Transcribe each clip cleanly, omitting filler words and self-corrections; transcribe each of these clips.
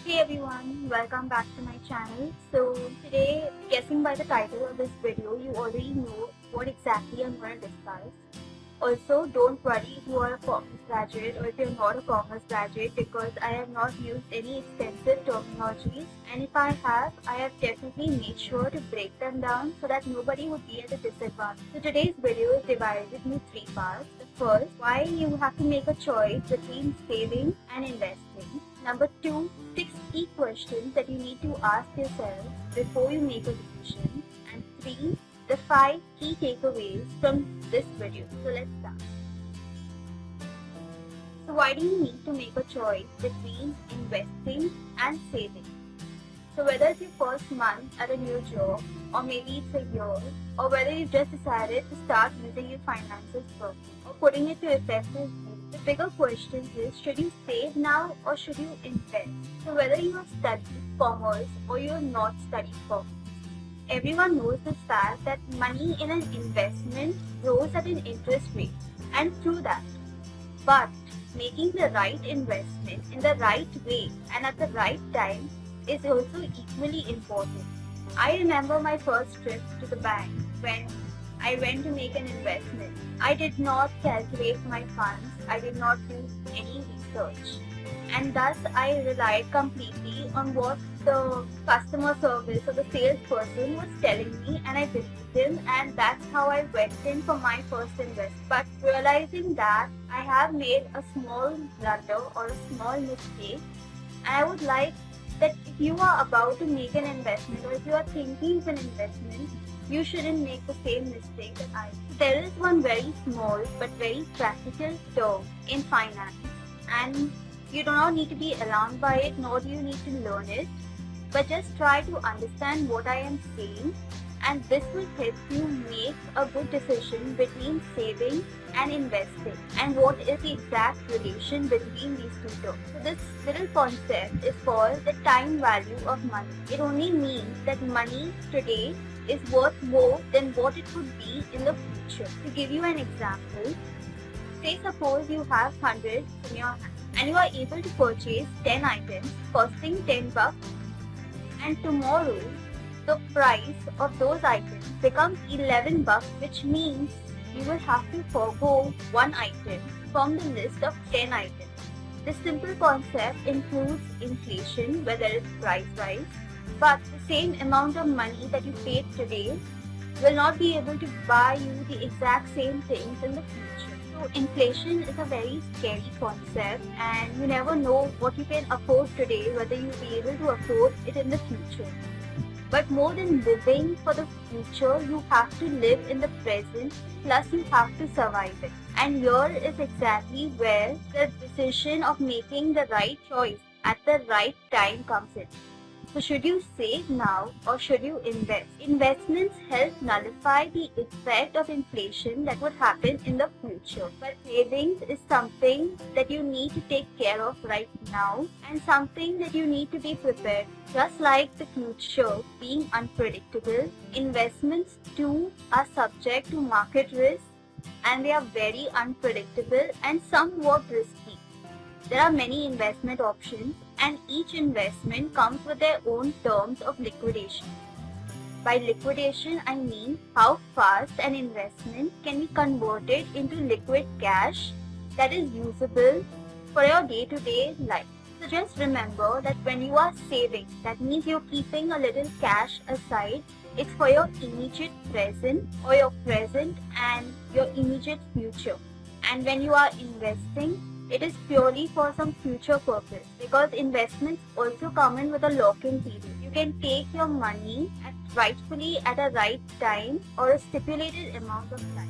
Hey everyone, welcome back to my channel. So today, guessing by the title of this video, you already know what exactly I'm going to discuss. Also, don't worry if you are a commerce graduate or if you're not a commerce graduate because I have not used any extensive terminologies, and if I have definitely made sure to break them down so that nobody would be at a disadvantage. So today's video is divided into three parts. The first, why you have to make a choice between saving and investing. Number two, six key questions that you need to ask yourself before you make a decision. And three, the 5 key takeaways from this video. So let's start. So why do you need to make a choice between investing and saving? So whether it's your first month at a new job, or maybe it's a year, or whether you've just decided to start using your finances properly or putting it to effective use, the bigger question is, should you save now or should you invest? So whether you have studied commerce or you have not studied commerce, everyone knows the fact that money in an investment grows at an interest rate, and through that. But making the right investment in the right way and at the right time is also equally important. I remember my first trip to the bank when I went to make an investment. I did not calculate my funds, I did not do any research, and thus I relied completely on what the customer service or the salesperson was telling me, and I believed him, and that's how I went in for my first investment. But realizing that I have made a small blunder or a small mistake, and I would like that if you are about to make an investment or if you are thinking of an investment, you shouldn't make the same mistake that I did. There is one very small but very practical term in finance, and you do not need to be alarmed by it, nor do you need to learn it, but just try to understand what I am saying, and this will help you make a good decision between saving and investing, and what is the exact relation between these two terms. So this little concept is called the time value of money. It only means that money today is worth more than what it would be in the future. To give you an example, say suppose you have 100 in your hand and you are able to purchase 10 items costing 10 bucks, and tomorrow the price of those items becomes 11 bucks, which means you will have to forego one item from the list of 10 items. This simple concept includes inflation, whether it's price rise, but the same amount of money that you paid today will not be able to buy you the exact same things in the future. So inflation is a very scary concept, and you never know what you can afford today, whether you'll be able to afford it in the future. But more than living for the future, you have to live in the present, plus you have to survive it. And here is exactly where the decision of making the right choice at the right time comes in. So should you save now or should you invest? Investments help nullify the effect of inflation that would happen in the future. But savings is something that you need to take care of right now, and something that you need to be prepared. Just like the future being unpredictable, investments too are subject to market risk, and they are very unpredictable and somewhat risky. There are many investment options, and each investment comes with their own terms of liquidation. By liquidation, I mean how fast an investment can be converted into liquid cash that is usable for your day-to-day life. So just remember that when you are saving, that means you're keeping a little cash aside. It's for your immediate present or your present and your immediate future. And when you are investing, it is purely for some future purpose, because investments also come in with a lock-in period. You can take your money rightfully at a right time or a stipulated amount of time.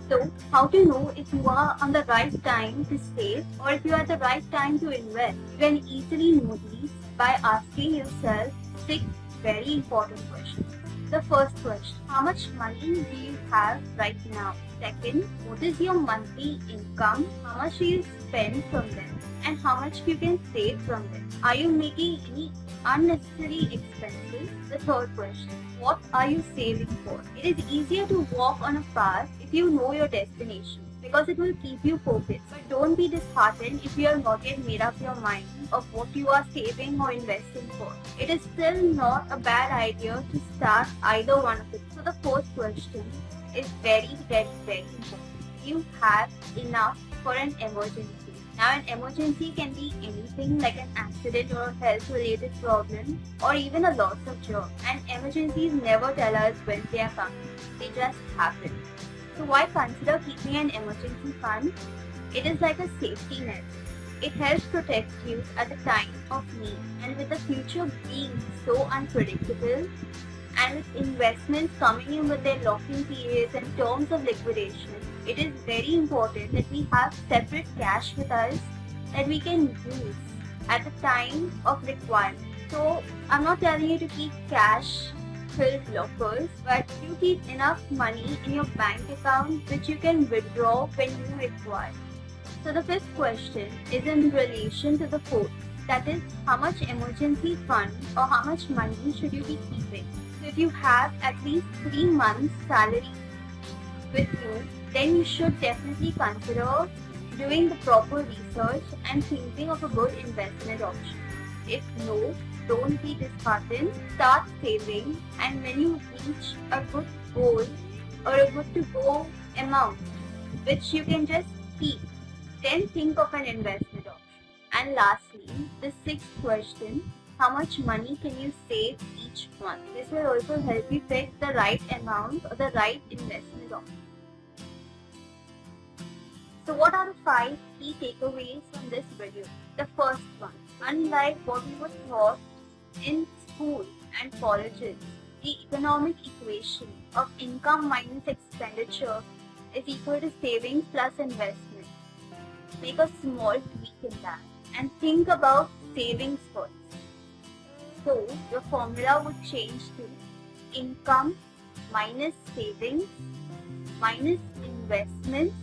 So, how to know if you are on the right time to save or if you are at the right time to invest? You can easily know these by asking yourself 6 very important questions. The first question, how much money do you have right now? Second, what is your monthly income? How much do you spend from them? And how much you can save from them? Are you making any unnecessary expenses? The third question, what are you saving for? It is easier to walk on a path if you know your destination. because it will keep you focused. But don't be disheartened if you have not yet made up your mind of what you are saving or investing for. It is still not a bad idea to start either one of it. So the fourth question is very important. You have enough for an emergency. Now an emergency can be anything like an accident or a health related problem or even a loss of job. And emergencies never tell us when they are coming. They just happen. So why consider keeping an emergency fund? It is like a safety net. It helps protect you at the time of need, and with the future being so unpredictable and with investments coming in with their lock-in periods and terms of liquidation, it is very important that we have separate cash with us that we can use at the time of requirement. So I'm not telling you to keep cash filled lockers, but you keep enough money in your bank account which you can withdraw when you require. So the fifth question is in relation to the fourth, that is, how much emergency fund or how much money should you be keeping? So if you have at least 3 months salary with you, then you should definitely consider doing the proper research and thinking of a good investment option. If no, don't be disheartened, start saving, and when you reach a good goal or a good to go amount which you can just keep, then think of an investment option. And lastly, the sixth question, how much money can you save each month? This will also help you pick the right amount or the right investment option. So what are the 5 key takeaways from this video? The first one, unlike what we were taught in school and colleges, the economic equation of income minus expenditure is equal to savings plus investment. Make a small tweak in that and think about savings first. So your formula would change to income minus savings minus investments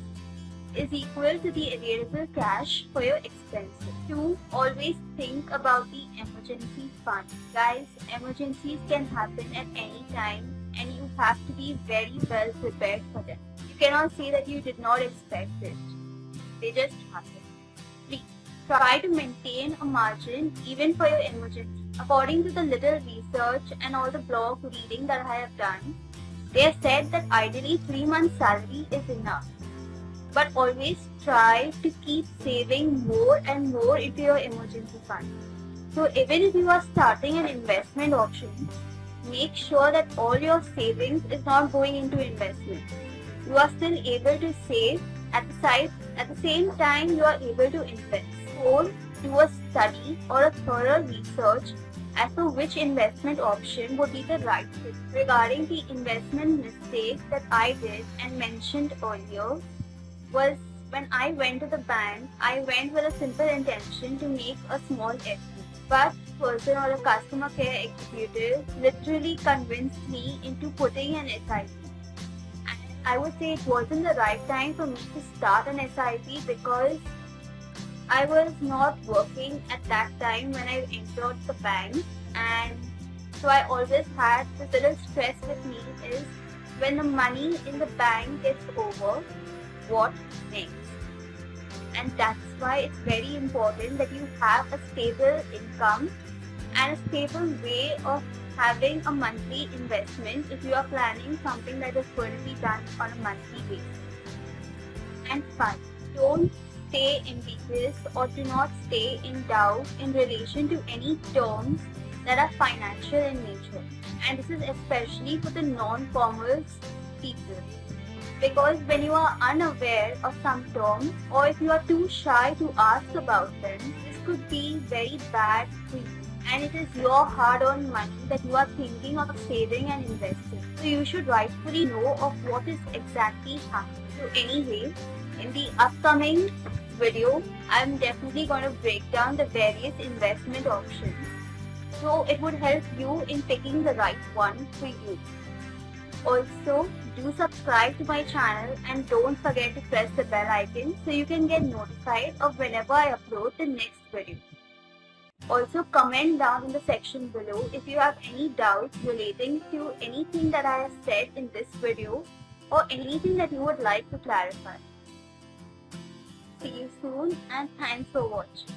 is equal to the available cash for your expenses. 2. Always think about the emergency fund. Guys, emergencies can happen at any time and you have to be very well prepared for them. You cannot say that you did not expect it. They just happen. 3. Try to maintain a margin even for your emergency. According to the little research and all the blog reading that I have done, they have said that ideally 3 months salary is enough. But always try to keep saving more and more into your emergency fund. So even if you are starting an investment option, make sure that all your savings is not going into investment. You are still able to save at the same time you are able to invest. 4. Do a study or a thorough research as to which investment option would be the right fit. Regarding the investment mistake that I did and mentioned earlier, was when I went to the bank, I went with a simple intention to make a small FD. But the person or a customer care executive literally convinced me into putting an SIP. And I would say it wasn't the right time for me to start an SIP because I was not working at that time when I entered the bank. And so I always had this little stress with me is when the money in the bank gets over, what next? And that's why it's very important that you have a stable income and a stable way of having a monthly investment if you are planning something that is going to be done on a monthly basis. And 5. Don't stay ambiguous or do not stay in doubt in relation to any terms that are financial in nature. And this is especially for the non-formal people. Because when you are unaware of some terms or if you are too shy to ask about them, this could be very bad for you. And it is your hard-earned money that you are thinking of saving and investing. So you should rightfully know of what is exactly happening. So anyway, in the upcoming video, I'm definitely going to break down the various investment options. So it would help you in picking the right one for you. Also, do subscribe to my channel and don't forget to press the bell icon so you can get notified of whenever I upload the next video. Also, comment down in the section below if you have any doubts relating to anything that I have said in this video or anything that you would like to clarify. See you soon and thanks for watching.